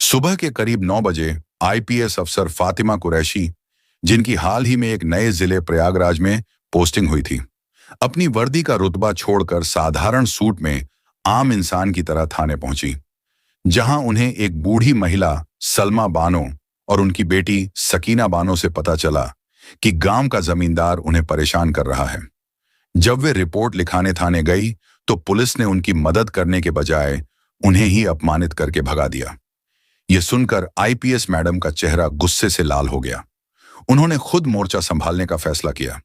सुबह के करीब 9 बजे आईपीएस अफसर फातिमा कुरैशी, जिनकी हाल ही में एक नए जिले प्रयागराज में पोस्टिंग हुई थी, अपनी वर्दी का रुतबा छोड़कर साधारण सूट में आम इंसान की तरह थाने पहुंची, जहां उन्हें एक बूढ़ी महिला सलमा बानो और उनकी बेटी सकीना बानो से पता चला कि गांव का जमींदार उन्हें परेशान कर रहा है। जब वे रिपोर्ट लिखाने थाने गई तो पुलिस ने उनकी मदद करने के बजाय उन्हें ही अपमानित करके भगा दिया। यह सुनकर आईपीएस मैडम का चेहरा गुस्से से लाल हो गया। उन्होंने खुद मोर्चा संभालने का फैसला किया।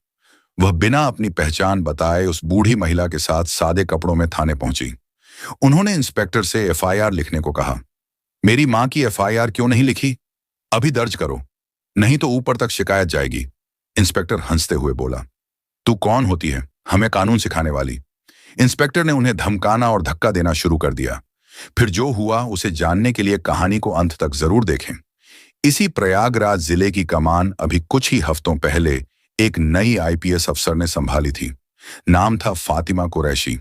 वह बिना अपनी पहचान बताए उस बूढ़ी महिला के साथ सादे कपड़ों में थाने पहुंची। उन्होंने इंस्पेक्टर से एफआईआर लिखने को कहा। मेरी मां की एफआईआर क्यों नहीं लिखी? अभी दर्ज करो, नहीं तो ऊपर तक शिकायत जाएगी। इंस्पेक्टर हंसते हुए बोला, तू कौन होती है हमें कानून सिखाने वाली? इंस्पेक्टर ने उन्हें धमकाना और धक्का देना शुरू कर दिया। फिर जो हुआ उसे जानने के लिए कहानी को अंत तक जरूर देखें। इसी प्रयागराज जिले की कमान अभी कुछ ही हफ्तों पहले एक नई आईपीएस अफसर ने संभाली थी। नाम था फातिमा कुरैशी।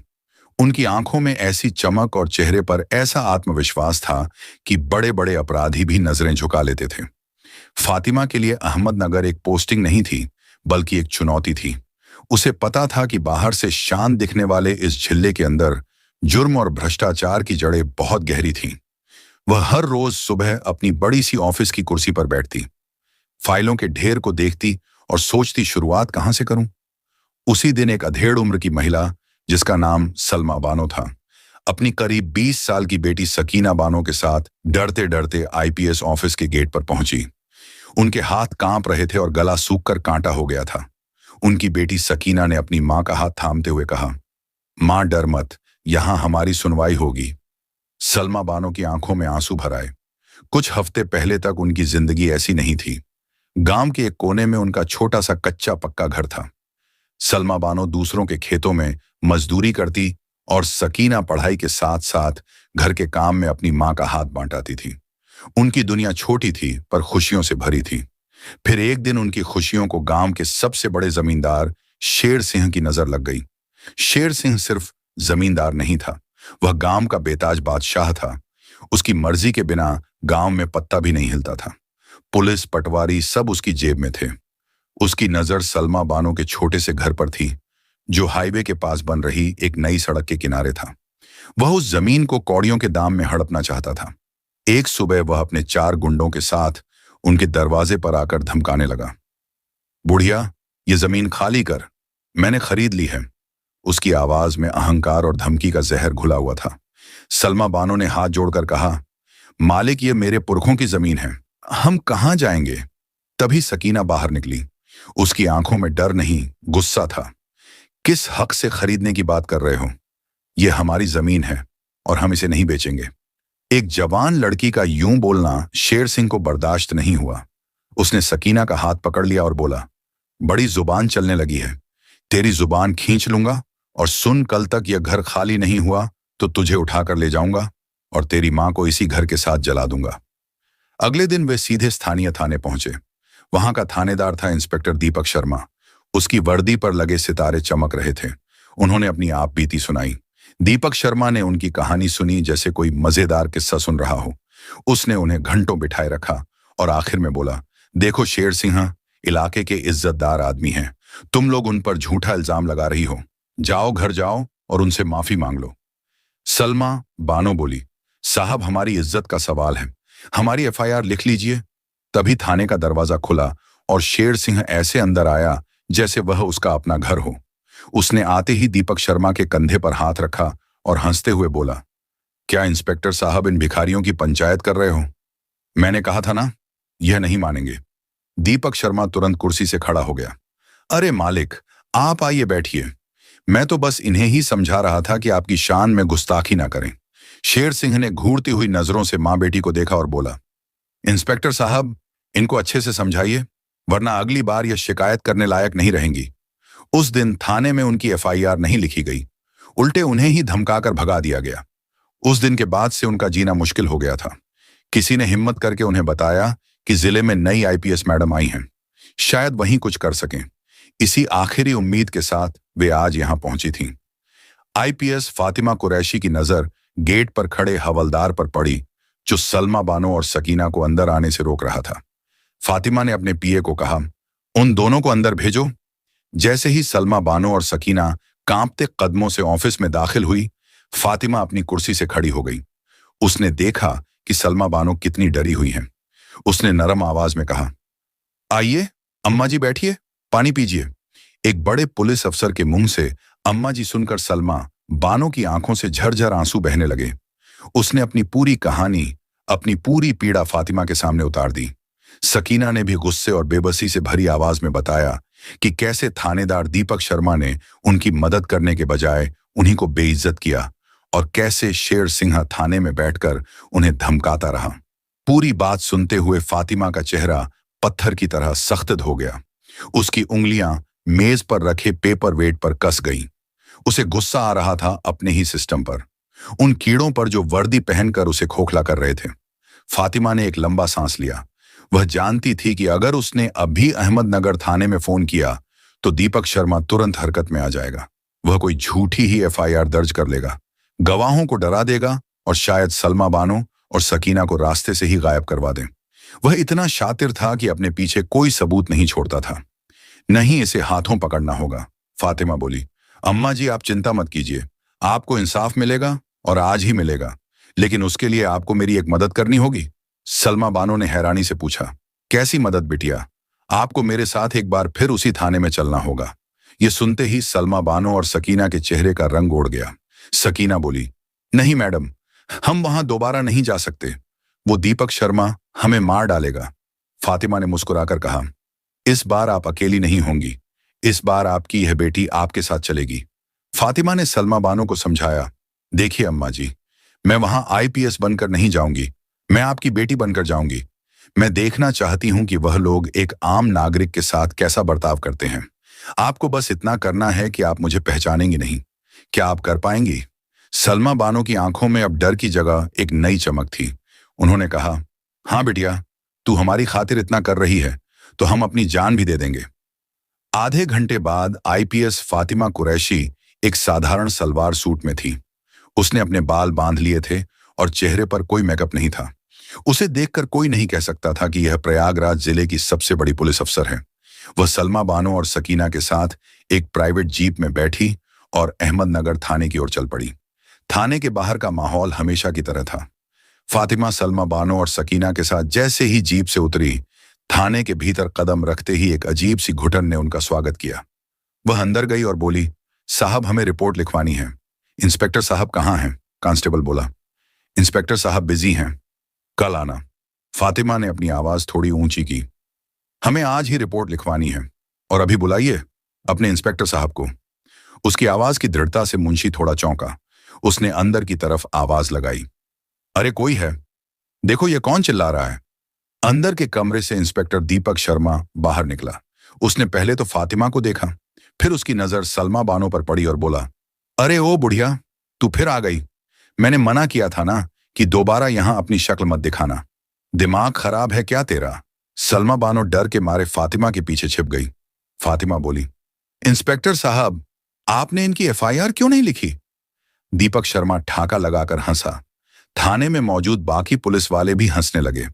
उनकी आंखों में ऐसी चमक और चेहरे पर ऐसा आत्मविश्वास था कि बड़े बड़े अपराधी भी नजरें झुका लेते थे। फातिमा के लिए अहमदनगर एक पोस्टिंग नहीं थी, बल्कि एक चुनौती थी। उसे पता था कि बाहर से शांत दिखने वाले इस झिल्ले के अंदर जुर्म और भ्रष्टाचार की जड़ें बहुत गहरी थीं। वह हर रोज सुबह अपनी बड़ी सी ऑफिस की कुर्सी पर बैठती, फाइलों के ढेर को देखती और सोचती, शुरुआत कहां से करूं। उसी दिन एक अधेड़ उम्र की महिला, जिसका नाम सलमा बानो था, अपनी करीब 20 साल की बेटी सकीना बानो के साथ डरते डरते आईपीएस ऑफिस के गेट पर पहुंची। उनके हाथ कांप रहे थे और गला सूखकर कांटा हो गया था। उनकी बेटी सकीना ने अपनी मां का हाथ थामते हुए कहा, मां डर मत, यहां हमारी सुनवाई होगी। सलमा बानो की आंखों में आंसू भर आए। कुछ हफ्ते पहले तक उनकी जिंदगी ऐसी नहीं थी। गांव के एक कोने में उनका छोटा सा कच्चा पक्का घर था। सलमा बानो दूसरों के खेतों में मजदूरी करती और सकीना पढ़ाई के साथ साथ घर के काम में अपनी मां का हाथ बांटाती थी। उनकी दुनिया छोटी थी पर खुशियों से भरी थी। फिर एक दिन उनकी खुशियों को गांव के सबसे बड़े जमींदार शेर सिंह की नजर लग गई। शेर सिंह सिर्फ जमींदार नहीं था, वह गांव का बेताज बादशाह था। उसकी मर्जी के बिना गांव में पत्ता भी नहीं हिलता था। पुलिस, पटवारी सब उसकी जेब में थे। उसकी नजर सलमा बानो के छोटे से घर पर थी, जो हाईवे के पास बन रही एक नई सड़क के किनारे था। वह उस जमीन को कौड़ियों के दाम में हड़पना चाहता था। एक सुबह वह अपने 4 गुंडों के साथ उनके दरवाजे पर आकर धमकाने लगा, बुढ़िया, ये जमीन खाली कर, मैंने खरीद ली है। उसकी आवाज में अहंकार और धमकी का जहर घुला हुआ था। सलमा बानो ने हाथ जोड़कर कहा, मालिक, ये मेरे पुरखों की जमीन है, हम कहां जाएंगे? तभी सकीना बाहर निकली। उसकी आंखों में डर नहीं, गुस्सा था। किस हक से खरीदने की बात कर रहे हो? यह हमारी जमीन है और हम इसे नहीं बेचेंगे। एक जवान लड़की का यूं बोलना शेर सिंह को बर्दाश्त नहीं हुआ। उसने सकीना का हाथ पकड़ लिया और बोला, बड़ी जुबान चलने लगी है, तेरी जुबान खींच लूंगा और सुन, कल तक यह घर खाली नहीं हुआ तो तुझे उठाकर ले जाऊंगा और तेरी मां को इसी घर के साथ जला दूंगा। अगले दिन वे सीधे स्थानीय थाने पहुंचे। वहां का थानेदार था इंस्पेक्टर दीपक शर्मा। उसकी वर्दी पर लगे सितारे चमक रहे थे। उन्होंने अपनी आप बीती सुनाई। दीपक शर्मा ने उनकी कहानी सुनी जैसे कोई मजेदार किस्सा सुन रहा हो। उसने उन्हें घंटों बिठाए रखा और आखिर में बोला, देखो शेर सिंह इलाके के इज्जतदार आदमी हैं, तुम लोग उन पर झूठा इल्जाम लगा रही हो। जाओ, घर जाओ और उनसे माफी मांग लो। सलमा बानो बोली, साहब, हमारी इज्जत का सवाल है, हमारी एफआईआर लिख लीजिए। तभी थाने का दरवाजा खुला और शेर सिंह ऐसे अंदर आया जैसे वह उसका अपना घर हो। उसने आते ही दीपक शर्मा के कंधे पर हाथ रखा और हंसते हुए बोला, क्या इंस्पेक्टर साहब इन भिखारियों की पंचायत कर रहे हो? मैंने कहा था ना, यह नहीं मानेंगे। दीपक शर्मा तुरंत कुर्सी से खड़ा हो गया। अरे मालिक, आप आइए, बैठिए। मैं तो बस इन्हें ही समझा रहा था कि आपकी शान में गुस्ताखी ना करें। शेर सिंह ने घूरती हुई नजरों से मां बेटी को देखा और बोला, इंस्पेक्टर साहब, इनको अच्छे से समझाइए, वरना अगली बार यह शिकायत करने लायक नहीं रहेंगी। उस दिन थाने में उनकी एफआईआर नहीं लिखी गई, उल्टे उन्हें ही धमकाकर भगा दिया गया। उस दिन के बाद से उनका जीना मुश्किल हो गया था। किसी ने हिम्मत करके उन्हें बताया कि जिले में नई आईपीएस मैडम आई हैं, शायद वहीं कुछ कर सकें। इसी आखिरी उम्मीद के साथ वे आज यहां पहुंची थीं। आईपीएस फातिमा कुरैशी की नजर गेट पर खड़े हवलदार पर पड़ी, जो सलमा बानो और सकीना को अंदर आने से रोक रहा था। फातिमा ने अपने पीए को कहा, उन दोनों को अंदर भेजो। जैसे ही सलमा बानो और सकीना कांपते कदमों से ऑफिस में दाखिल हुई, फातिमा अपनी कुर्सी से खड़ी हो गई। उसने देखा कि सलमा बानो कितनी डरी हुई हैं। उसने नरम आवाज में कहा, आइए अम्मा जी बैठिए, पानी पीजिए। एक बड़े पुलिस अफसर के मुंह से अम्मा जी सुनकर सलमा बानो की आंखों से झरझर आंसू बहने लगे। उसने अपनी पूरी कहानी, अपनी पूरी पीड़ा फातिमा के सामने उतार दी। सकीना ने भी गुस्से और बेबसी से भरी आवाज में बताया कि कैसे थानेदार दीपक शर्मा ने उनकी मदद करने के बजाय उन्हीं को बेइज्जत किया और कैसे शेर सिंह थाने में बैठकर उन्हें धमकाता रहा। पूरी बात सुनते हुए फातिमा का चेहरा पत्थर की तरह सख्त हो गया। उसकी उंगलियां मेज पर रखे पेपर वेट पर कस गईं। उसे गुस्सा आ रहा था अपने ही सिस्टम पर, उन कीड़ों पर जो वर्दी पहनकर उसे खोखला कर रहे थे। फातिमा ने एक लंबा सांस लिया। वह जानती थी कि अगर उसने अभी अहमदनगर थाने में फोन किया तो दीपक शर्मा तुरंत हरकत में आ जाएगा। वह कोई झूठी ही एफआईआर दर्ज कर लेगा, गवाहों को डरा देगा और शायद सलमा बानो और सकीना को रास्ते से ही गायब करवा दे। वह इतना शातिर था कि अपने पीछे कोई सबूत नहीं छोड़ता था। नहीं, इसे हाथों पकड़ना होगा। फातिमा बोली, अम्मा जी आप चिंता मत कीजिए, आपको इंसाफ मिलेगा और आज ही मिलेगा, लेकिन उसके लिए आपको मेरी एक मदद करनी होगी। सलमा बानो ने हैरानी से पूछा, कैसी मदद बिटिया? आपको मेरे साथ एक बार फिर उसी थाने में चलना होगा। ये सुनते ही सलमा बानो और सकीना के चेहरे का रंग उड़ गया। सकीना बोली, नहीं मैडम, हम वहां दोबारा नहीं जा सकते। वो दीपक शर्मा हमें मार डालेगा। फातिमा ने मुस्कुराकर कहा, इस बार आप अकेली नहीं होंगी, इस बार आपकी यह बेटी आपके साथ चलेगी। फातिमा ने सलमा बानो को समझाया, देखिए अम्मा जी, मैं वहां आईपीएस बनकर नहीं जाऊंगी, मैं आपकी बेटी बनकर जाऊंगी। मैं देखना चाहती हूं कि वह लोग एक आम नागरिक के साथ कैसा बर्ताव करते हैं। आपको बस इतना करना है कि आप मुझे पहचानेंगी नहीं। क्या आप कर पाएंगी? सलमा बानो की आंखों में अब डर की जगह एक नई चमक थी। उन्होंने कहा, हाँ बिटिया, तू हमारी खातिर इतना कर रही है तो हम अपनी जान भी दे देंगे। आधे घंटे बाद आईपीएस फातिमा कुरैशी एक साधारण सलवार सूट में थी। उसने अपने बाल बांध लिए थे और चेहरे पर कोई मेकअप नहीं था। उसे देखकर कोई नहीं कह सकता था कि यह प्रयागराज जिले की सबसे बड़ी पुलिस अफसर है। वह सलमा बानो और सकीना के साथ एक प्राइवेट जीप में बैठी और अहमदनगर थाने की ओर चल पड़ी। थाने के बाहर का माहौल हमेशा की तरह था। फातिमा सलमा बानो और सकीना के साथ जैसे ही जीप से उतरी, थाने के भीतर कदम रखते ही एक अजीब सी घुटन ने उनका स्वागत किया। वह अंदर गई और बोली, साहब हमें रिपोर्ट लिखवानी है। इंस्पेक्टर साहब कहाँ हैं? कांस्टेबल बोला, इंस्पेक्टर साहब बिजी हैं, कल आना। फातिमा ने अपनी आवाज थोड़ी ऊंची की, हमें आज ही रिपोर्ट लिखवानी है और अभी बुलाइए अपने इंस्पेक्टर साहब को। उसकी आवाज की दृढ़ता से मुंशी थोड़ा चौंका। उसने अंदर की तरफ आवाज लगाई, अरे कोई है, देखो ये कौन चिल्ला रहा है। अंदर के कमरे से इंस्पेक्टर दीपक शर्मा बाहर निकला। उसने पहले तो फातिमा को देखा, फिर उसकी नजर सलमा बानो पर पड़ी और बोला, अरे ओ बुढ़िया, तू फिर आ गई। मैंने मना किया था ना कि दोबारा यहां अपनी शक्ल मत दिखाना। दिमाग खराब है क्या तेरा? सलमा बानो डर के मारे फातिमा के पीछे छिप गई। फातिमा बोली, इंस्पेक्टर साहब, आपने इनकी एफआईआर क्यों नहीं लिखी? दीपक शर्मा ठाका लगाकर हंसा। थाने में मौजूद बाकी पुलिस वाले भी हंसने लगे।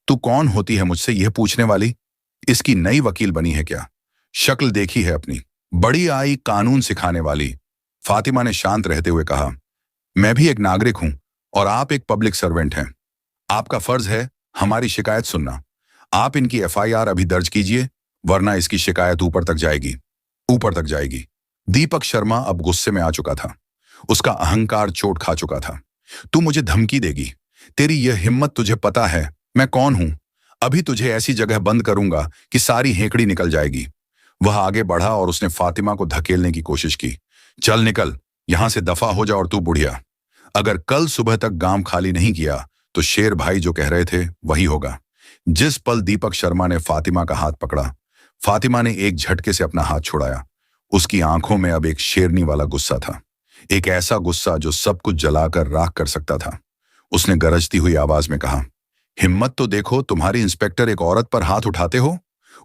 तू कौन होती है मुझसे यह पूछने वाली? इसकी नई वकील बनी है क्या? शक्ल देखी है अपनी, बड़ी आई कानून सिखाने वाली। फातिमा ने शांत रहते हुए कहा, मैं भी एक नागरिक हूं और आप एक पब्लिक सर्वेंट हैं। आपका फर्ज है हमारी शिकायत सुनना। आप इनकी एफआईआर अभी दर्ज कीजिए, वरना इसकी शिकायत ऊपर तक जाएगी, ऊपर तक जाएगी। दीपक शर्मा अब गुस्से में आ चुका था। उसका अहंकार चोट खा चुका था। तू मुझे धमकी देगी? तेरी यह हिम्मत? तुझे पता है मैं कौन हूं? अभी तुझे ऐसी जगह बंद करूंगा कि सारी हेकड़ी निकल जाएगी। वह आगे बढ़ा और उसने फातिमा को धकेलने की कोशिश की। चल निकल, यहां से दफा हो जा। और तू बुढ़िया, अगर कल सुबह तक गांव खाली नहीं किया तो शेर भाई जो कह रहे थे वही होगा। जिस पल दीपक शर्मा ने फातिमा का हाथ पकड़ा, फातिमा ने एक झटके से अपना हाथ छुड़ाया। उसकी आंखों में अब एक शेरनी वाला गुस्सा था, एक ऐसा गुस्सा जो सब कुछ जलाकर राख कर सकता था। उसने गरजती हुई आवाज में कहा, हिम्मत तो देखो, तुम्हारी इंस्पेक्टर एक औरत पर हाथ उठाते हो।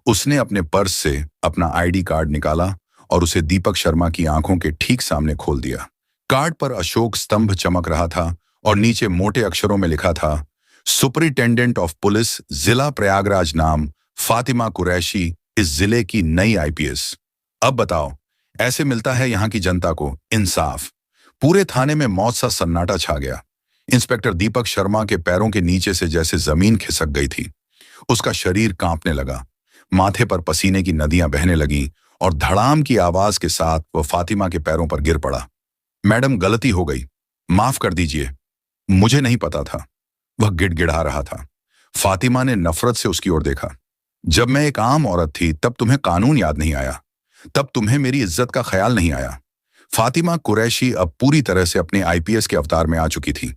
उसने अपने पर्स से अपना आईडी कार्ड निकाला और उसे दीपक शर्मा की आंखों के ठीक सामने खोल दिया। कार्ड पर अशोक स्तंभ चमक रहा था और नीचे मोटे अक्षरों में लिखा था, सुपरिटेंडेंट ऑफ पुलिस जिला प्रयागराज नाम फातिमा कुरैशी इस जिले की नई आईपीएस। अब बताओ, ऐसे मिलता है यहां की जनता को इंसाफ? पूरे थाने में मौत सा सन्नाटा छा गया। इंस्पेक्टर दीपक शर्मा के पैरों के नीचे से जैसे जमीन खिसक गई थी। उसका शरीर कांपने लगा, माथे पर पसीने की नदियां बहने लगीं और धड़ाम की आवाज के साथ वह फातिमा के पैरों पर गिर पड़ा। मैडम, गलती हो गई, माफ कर दीजिए, मुझे नहीं पता था। वह गिड़गिड़ा रहा था। फातिमा ने नफरत से उसकी ओर देखा। जब मैं एक आम औरत थी तब तुम्हें कानून याद नहीं आया, तब तुम्हें मेरी इज्जत का ख्याल नहीं आया। फातिमा कुरैशी अब पूरी तरह से अपने आईपीएस के अवतार में आ चुकी थी।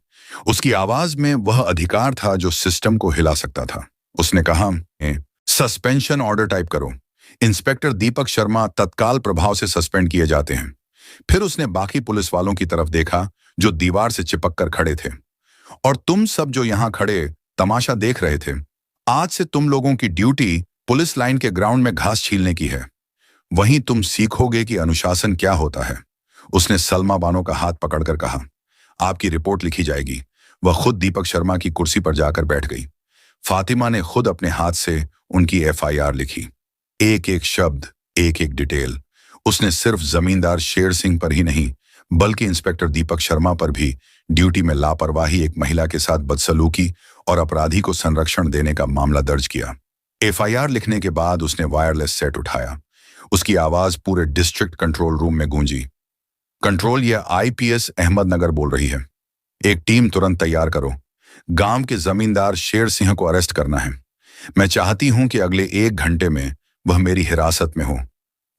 उसकी आवाज में वह अधिकार था जो सिस्टम को हिला सकता था। उसने कहा, सस्पेंशन ऑर्डर टाइप करो। इंस्पेक्टर दीपक शर्मा तत्काल प्रभाव से सस्पेंड किए जाते हैं। फिर उसने बाकी पुलिस वालों की तरफ देखा जो दीवार से चिपक कर खड़े थे। और तुम सब जो यहां खड़े तमाशा देख रहे थे, आज से तुम लोगों की ड्यूटी पुलिस लाइन के ग्राउंड में घास छीलने की है। वहीं तुम सीखोगे कि अनुशासन क्या होता है। उसने सलमा बानो का हाथ पकड़कर कहा, आपकी रिपोर्ट लिखी जाएगी। वह खुद दीपक शर्मा की कुर्सी पर जाकर बैठ गई। फातिमा ने खुद अपने हाथ से उनकी एफआईआर लिखी, एक एक शब्द, एक एक डिटेल। उसने सिर्फ जमींदार शेर सिंह पर ही नहीं बल्कि इंस्पेक्टर दीपक शर्मा पर भी ड्यूटी में लापरवाही, एक महिला के साथ बदसलूकी और अपराधी को संरक्षण देने का मामला दर्ज किया। एफआईआर लिखने के बाद उसने वायरलेस सेट उठाया। उसकी आवाज पूरे डिस्ट्रिक्ट कंट्रोल रूम में गूंजी। कंट्रोल, यह आईपीएस अहमदनगर बोल रही है। एक टीम तुरंत तैयार करो। गांव के जमींदार शेर सिंह को अरेस्ट करना है। मैं चाहती हूं कि अगले 1 घंटे में वह मेरी हिरासत में हो।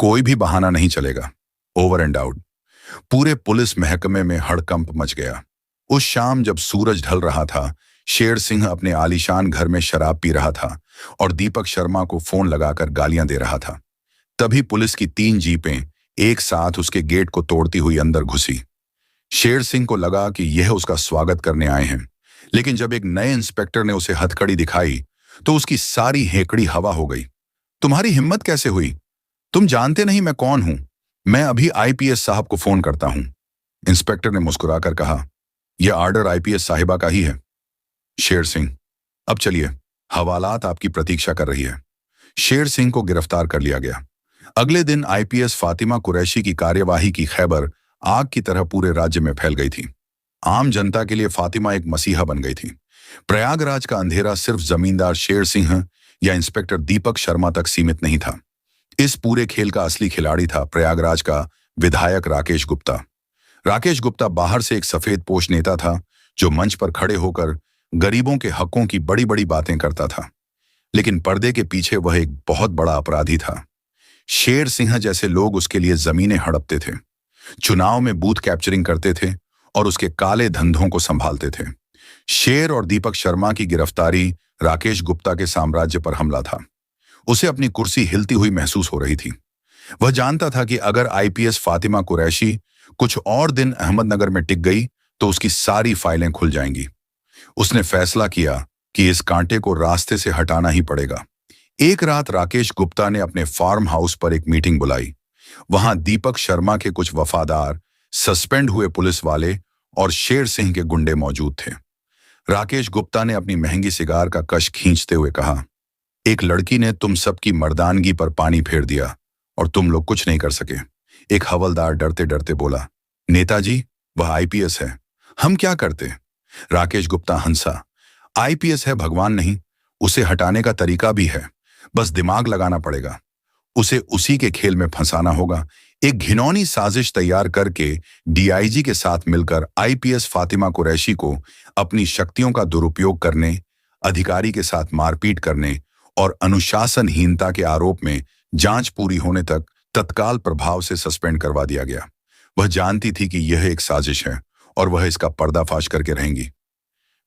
कोई भी बहाना नहीं चलेगा। Over and out. पूरे पुलिस महकमे में हड़कंप मच गया। उस शाम जब सूरज ढल रहा था, शेर सिंह अपने आलीशान घर में शराब पी रहा था और दीपक शर्मा को फोन लगाकर गालियां दे रहा था। तभी पुलिस की 3 जीपें एक साथ उसके गेट को तोड़ती हुई अंदर घुसी। शेर सिंह को लगा कि यह उसका स्वागत करने आए हैं, लेकिन जब एक नए इंस्पेक्टर ने उसे हथकड़ी दिखाई तो उसकी सारी हेकड़ी हवा हो गई। तुम्हारी हिम्मत कैसे हुई? तुम जानते नहीं मैं कौन हूं। मैं अभी आईपीएस साहब को फोन करता हूं। इंस्पेक्टर ने मुस्कुराकर कहा, यह आर्डर आईपीएस साहिबा का ही है। शेर सिंह, अब चलिए, हवालात आपकी प्रतीक्षा कर रही है। शेर सिंह को गिरफ्तार कर लिया गया। अगले दिन आईपीएस फातिमा कुरैशी की कार्यवाही की खैबर आग की तरह पूरे राज्य में फैल गई थी। आम जनता के लिए फातिमा एक मसीहा बन गई थी। प्रयागराज का अंधेरा सिर्फ जमींदार शेर सिंह या इंस्पेक्टर दीपक शर्मा तक सीमित नहीं था। इस पूरे खेल का असली खिलाड़ी था प्रयागराज का विधायक राकेश गुप्ता। राकेश गुप्ता बाहर से एक सफेद पोश नेता था जो मंच पर खड़े होकर गरीबों के हकों की बड़ी बड़ी बातें करता था, लेकिन पर्दे के पीछे वह एक बहुत बड़ा अपराधी था। शेर सिंह जैसे लोग उसके लिए जमीनें हड़पते थे, चुनाव में बूथ कैप्चरिंग करते थे और उसके काले धंधों को संभालते थे। शेर और दीपक शर्मा की गिरफ्तारी राकेश गुप्ता के साम्राज्य पर हमला था। उसे अपनी कुर्सी हिलती हुई महसूस हो रही थी। वह जानता था कि अगर आईपीएस फातिमा कुरैशी कुछ और दिन अहमदनगर में टिक गई तो उसकी सारी फाइलें खुल जाएंगी। उसने फैसला किया कि इस कांटे को रास्ते से हटाना ही पड़ेगा। एक रात राकेश गुप्ता ने अपने फार्म हाउस पर एक मीटिंग बुलाई। वहां दीपक शर्मा के कुछ वफादार, सस्पेंड हुए पुलिस वाले और शेर सिंह के गुंडे मौजूद थे। राकेश गुप्ता ने अपनी महंगी सिगार का कश खींचते हुए कहा, एक लड़की ने तुम सबकी मर्दानगी पर पानी फेर दिया और तुम लोग कुछ नहीं कर सके। एक हवलदार डरते डरते बोला, नेताजी, वह आईपीएस है, हम क्या करते? राकेश गुप्ता हंसा, आईपीएस है भगवान नहीं, उसे हटाने का तरीका भी है, बस दिमाग लगाना पड़ेगा। उसे उसी के खेल में फंसाना होगा। एक घिनौनी साजिश तैयार करके डीआईजी के साथ मिलकर आईपीएस फातिमा कुरैशी को अपनी शक्तियों का दुरुपयोग करने, अधिकारी के साथ मारपीट करने और अनुशासनहीनता के आरोप में जांच पूरी होने तक तत्काल प्रभाव से सस्पेंड करवा दिया गया। वह जानती थी कि यह एक साजिश है और वह इसका पर्दाफाश करके रहेंगी।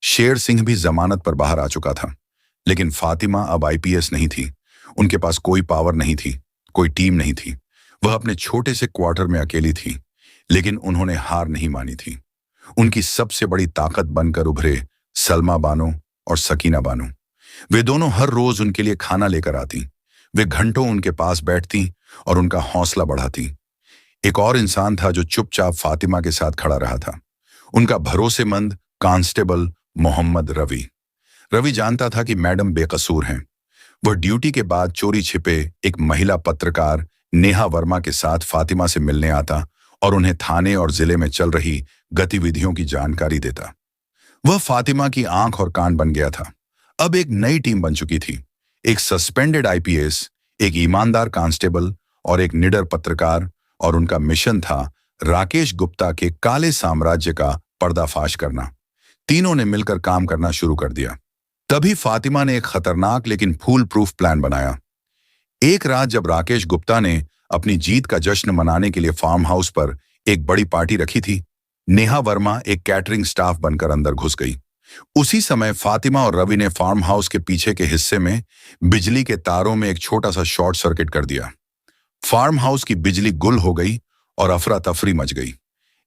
शेर सिंह भी जमानत पर बाहर आ चुका था, लेकिन फातिमा अब आईपीएस नहीं थी। उनके पास कोई पावर नहीं थी, कोई टीम नहीं थी। वह अपने छोटे से क्वार्टर में अकेली थी, लेकिन उन्होंने हार नहीं मानी थी। उनकी सबसे बड़ी ताकत बनकर उभरे सलमा बानो और सकीना बानो। वे दोनों हर रोज उनके लिए खाना लेकर आती। वे घंटों उनके पास बैठती और उनका हौसला बढ़ाती। एक और इंसान था जो चुपचाप फातिमा के साथ खड़ा रहा था, उनका भरोसेमंद कांस्टेबल मोहम्मद रवि। रवि जानता था कि मैडम बेकसूर हैं। वह ड्यूटी के बाद चोरी छिपे एक महिला पत्रकार नेहा वर्मा के साथ फातिमा से मिलने आता और उन्हें थाने और जिले में चल रही गतिविधियों की जानकारी देता। वह फातिमा की आंख और कान बन गया था। अब एक नई टीम बन चुकी थी। एक सस्पेंडेड आईपीएस, एक ईमानदार कांस्टेबल और एक निडर पत्रकार, और उनका मिशन था राकेश गुप्ता के काले साम्राज्य का पर्दाफाश करना। तीनों ने मिलकर काम करना शुरू कर दिया। तभी फातिमा ने एक खतरनाक लेकिन फूल प्रूफ प्लान बनाया। एक रात जब राकेश गुप्ता ने अपनी जीत का जश्न मनाने के लिए फार्म हाउस पर एक बड़ी पार्टी रखी थी, नेहा वर्मा एक कैटरिंग स्टाफ बनकर अंदर घुस गई। उसी समय फातिमा और रवि ने फार्म हाउस के पीछे के हिस्से में बिजली के तारों में एक छोटा सा शॉर्ट सर्किट कर दिया। फार्म हाउस की बिजली गुल हो गई और अफरा तफरी मच गई।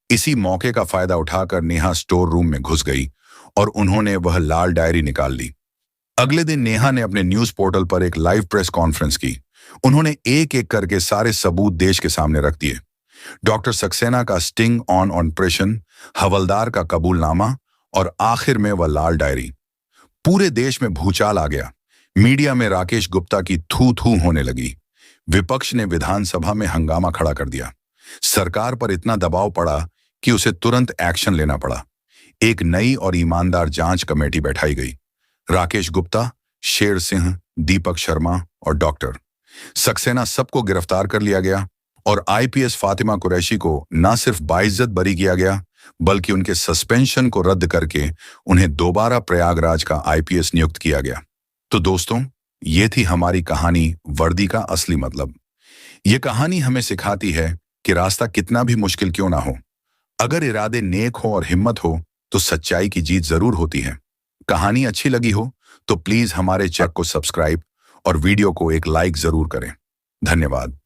इसी मौके का फायदा उठाकर नेहा स्टोर रूम में घुस गई और उन्होंने वह लाल डायरी निकाल ली। अगले दिन नेहा ने अपने न्यूज पोर्टल पर एक लाइव प्रेस कॉन्फ्रेंस की। उन्होंने एक एक करके सारे सबूत देश के सामने रख दिए। डॉक्टर सक्सेना का स्टिंग ऑन ऑपरेशन, हवलदार का कबूलनामा और आखिर में वह लाल डायरी। पूरे देश में भूचाल आ गया। मीडिया में राकेश गुप्ता की थू थू होने लगी। विपक्ष ने विधानसभा में हंगामा खड़ा कर दिया। सरकार पर इतना दबाव पड़ा कि उसे तुरंत एक्शन लेना पड़ा। एक नई और ईमानदार जांच कमेटी बैठाई गई। राकेश गुप्ता, शेर सिंह, दीपक शर्मा और डॉक्टर सक्सेना सबको गिरफ्तार कर लिया गया और आईपीएस फातिमा कुरैशी को न सिर्फ बाइज्जत बरी किया गया, बल्कि उनके सस्पेंशन को रद्द करके उन्हें दोबारा प्रयागराज का आईपीएस नियुक्त किया गया। तो दोस्तों, ये थी हमारी कहानी वर्दी का असली मतलब। ये कहानी हमें सिखाती है कि रास्ता कितना भी मुश्किल क्यों ना हो, अगर इरादे नेक हो और हिम्मत हो तो सच्चाई की जीत जरूर होती है। कहानी अच्छी लगी हो तो प्लीज हमारे चैनल को सब्सक्राइब और वीडियो को एक लाइक जरूर करें। धन्यवाद।